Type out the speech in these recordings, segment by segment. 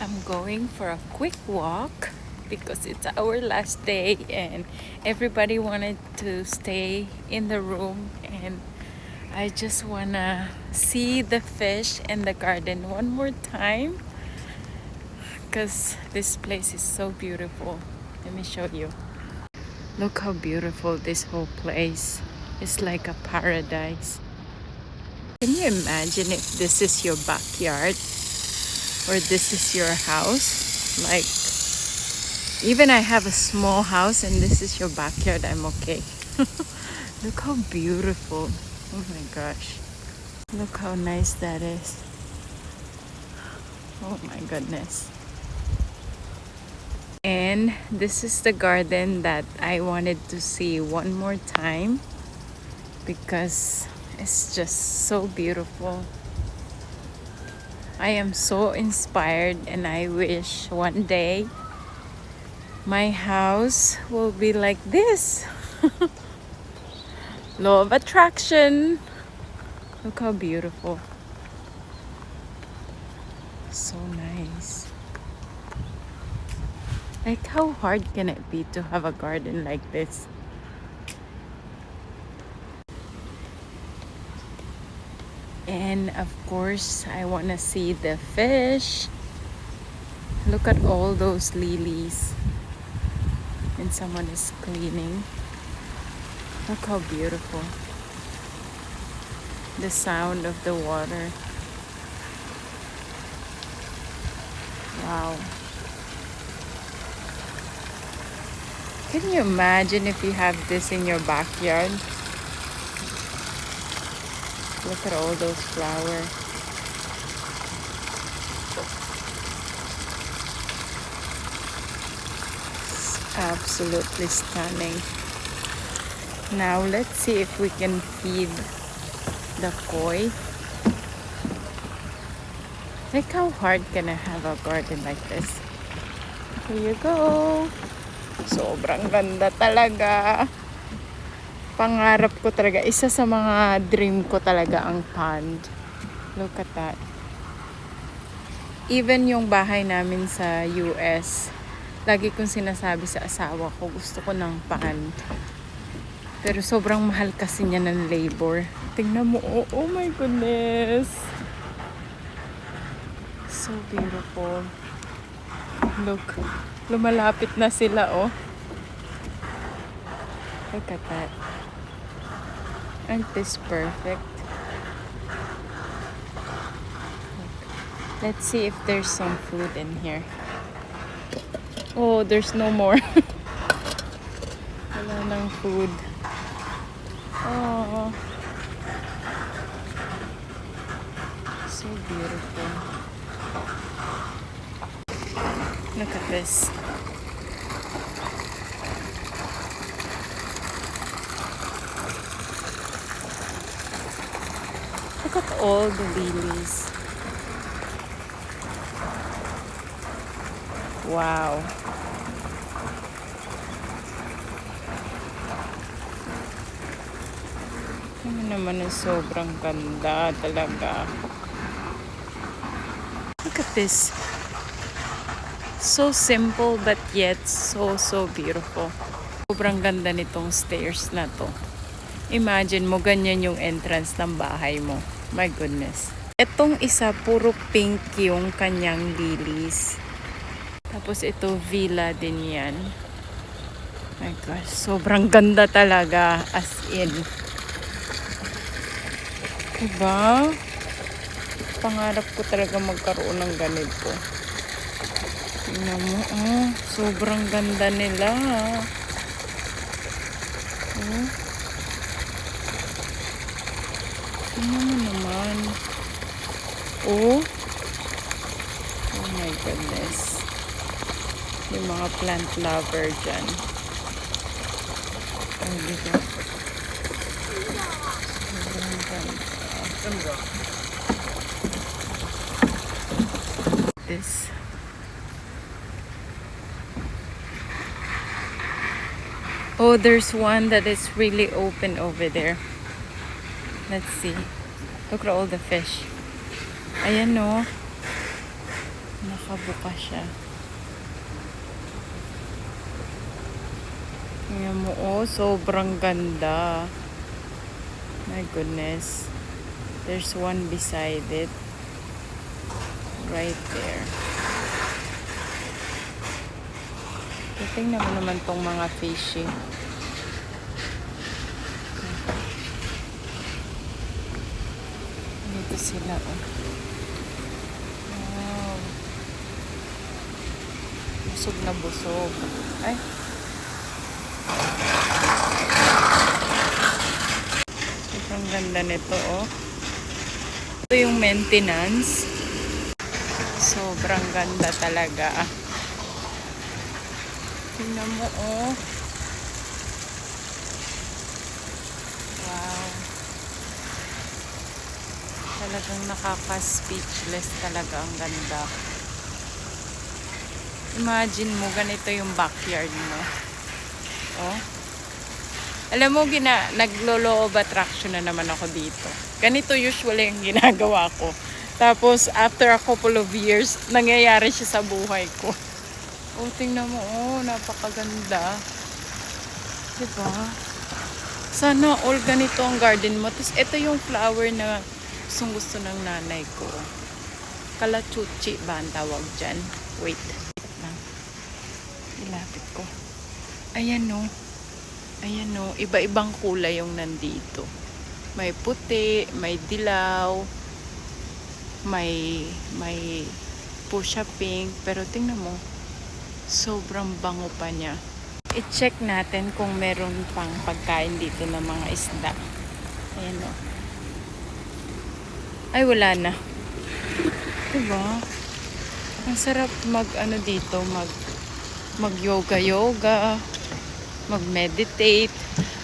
I'm going for a quick walk because it's our last day and everybody wanted to stay in the room, and I just wanna see the fish and the garden one more time because this place is so beautiful. Let me show you. Look how beautiful this whole place is, like a paradise. Can you imagine if this is your backyard or this is your house? Like, even I have a small house and this is your backyard, I'm okay. Look how beautiful. Oh my gosh. Look how nice that is. Oh my goodness. And this is the garden that I wanted to see one more time because it's just so beautiful. I am so inspired and I wish one day my house will be like this. Law of attraction. Look how beautiful. So nice. Like, how hard can it be to have a garden like this? And of course, I want to see the fish. Look at all those lilies. And someone is cleaning. Look how beautiful. The sound of the water. Wow. Can you imagine if you have this in your backyard? Look at all those flowers. It's absolutely stunning. Now let's see if we can feed the koi. Like, how hard can I have a garden like this? Here you go. Sobrang ganda talaga. Pangarap ko talaga. Isa sa mga dream ko talaga ang pond. Look at that. Even yung bahay namin sa US, lagi kong sinasabi sa asawa ko, gusto ko ng pond. Pero sobrang mahal kasi niya ng labor. Tingnan mo, oh my goodness. So beautiful. Look, lumalapit na sila, oh. Look at that. Aren't this perfect? Let's see if there's some food in here. Oh, there's no more. Wala nang food. Oh. So beautiful. Look at this. Look at all the lilies. Wow. Ano naman ang sobrang ganda talaga. Look at this. So simple but yet so beautiful. Sobrang ganda nitong stairs na to. Imagine mo ganyan yung entrance ng bahay mo. My goodness. Etong isa puro pink yung kanyang lilies. Tapos ito villa din yan. My gosh, sobrang ganda talaga, as in. Diba? Pangarap ko talaga magkaroon ng ganito. Tingnan mo, sobrang ganda nila. Oh. Tingnan mo naman. Oh. Oh my goodness. Yung mga plant lover dyan. Oh, dito. Sobrang ganda. This. Oh, there's one that is really open over there. Let's see. Look at all the fish. Ayan, no. Nakabuka siya. Tingnan mo, oh, sobrang ganda. My goodness. There's one beside it. Right there. Tingnan mo naman tong mga fishy. Dito sila, oh. Wow. Busog na busog. Ay. Ang ganda nito, oh. Ito yung maintenance. Sobrang ganda talaga. Tingnan mo, oh. Wow. Talagang nakaka-speechless talaga. Ang ganda. Imagine mo, ganito yung backyard mo. Oh. Alam mo, naglo-law of attraction na naman ako dito. Ganito usually yung ginagawa ko. Tapos, after a couple of years, nangyayari siya sa buhay ko. Oh, tingnan mo. Oh, napakaganda. Diba? Sana all ganito ang garden mo. Tapos, ito yung flower na gusto ng nanay ko. Kalachuchi ba ang tawag dyan? Wait lang. Ilapit ko. Ayan, no. Ayan, no. Iba-ibang kulay yung nandito. May puti, may dilaw, may pusha pink. Pero tingnan mo, sobrang bango pa niya. I-check natin kung meron pang pagkain dito ng mga isda. Ayan, no. Ay, wala na. Diba? Ang sarap dito, mag yoga, mag-meditate,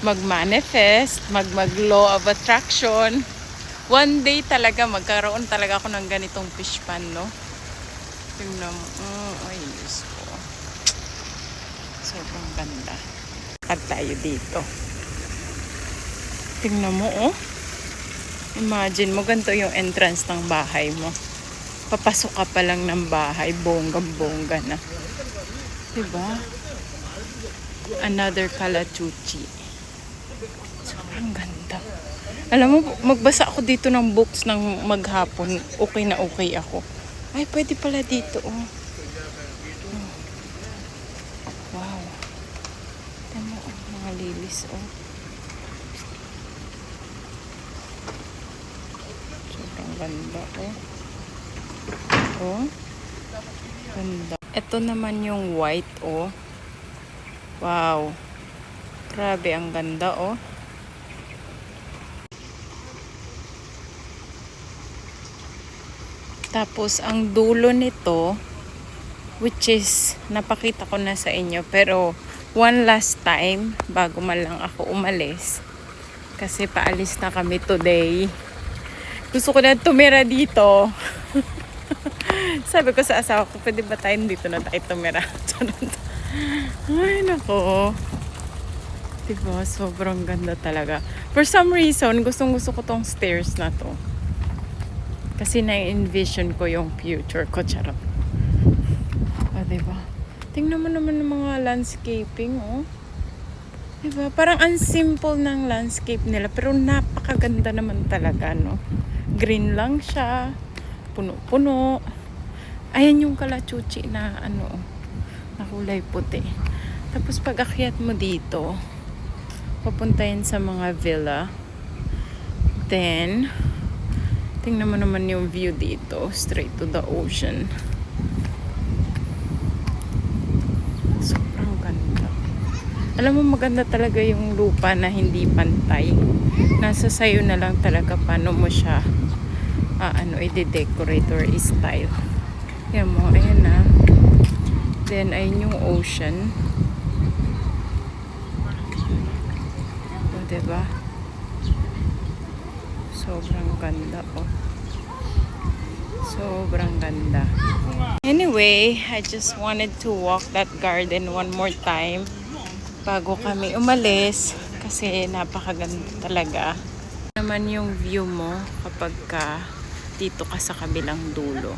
mag-manifest, mag-law of attraction. One day talaga, magkaroon talaga ako ng ganitong fish pan, no? Tingnan mo. Ay, Diyos ko. Sobrang ganda. At tayo dito. Tingnan mo, oh. Imagine mo, ganito yung entrance ng bahay mo. Papasok ka pa lang ng bahay, bonggang-bongga na. Diba? Another Kalachuchi. Sobrang ganda. Alam mo, magbasa ako dito ng books ng maghapon. Okay na okay ako. Ay, pwede pala dito, oh. Wow. Tama, mga lilis, oh. Sobrang ganda, oh. Oh. Ganda. Ito naman yung white, oh. Wow. Grabe, ang ganda, oh. Tapos, ang dulo nito, which is, napakita ko na sa inyo, pero one last time, bago man lang ako umalis, kasi paalis na kami today. Gusto ko na tumira dito. Sabi ko sa asawa ko, pwede ba tayo dito na tayo tumira? Ay, nako. Diba? Sobrang ganda talaga. For some reason, gustong-gusto ko tong stairs na to. Kasi na-envision ko yung future ko. Charot. Diba? Tingnan mo naman ng mga landscaping, oh. Diba? Parang ang simple ng landscape nila. Pero napakaganda naman talaga, no? Green lang siya. Puno-puno. Ayan yung Kalachuchi na, na kulay puti. Tapos pag akyat mo dito, papuntayin sa mga villa. Then, tingnan mo naman yung view dito, straight to the ocean. Sobrang ganda. Alam mo, maganda talaga yung lupa na hindi pantay. Nasa sayo na lang talaga paano mo siya i-decorate or i-style. Yan mo, ayan na. Then, ayun yung ocean. O, diba? Sobrang ganda, oh. Sobrang ganda. Anyway, I just wanted to walk that garden one more time bago kami umalis kasi napakaganda talaga. Naman yung view mo kapag dito ka sa kabilang dulo.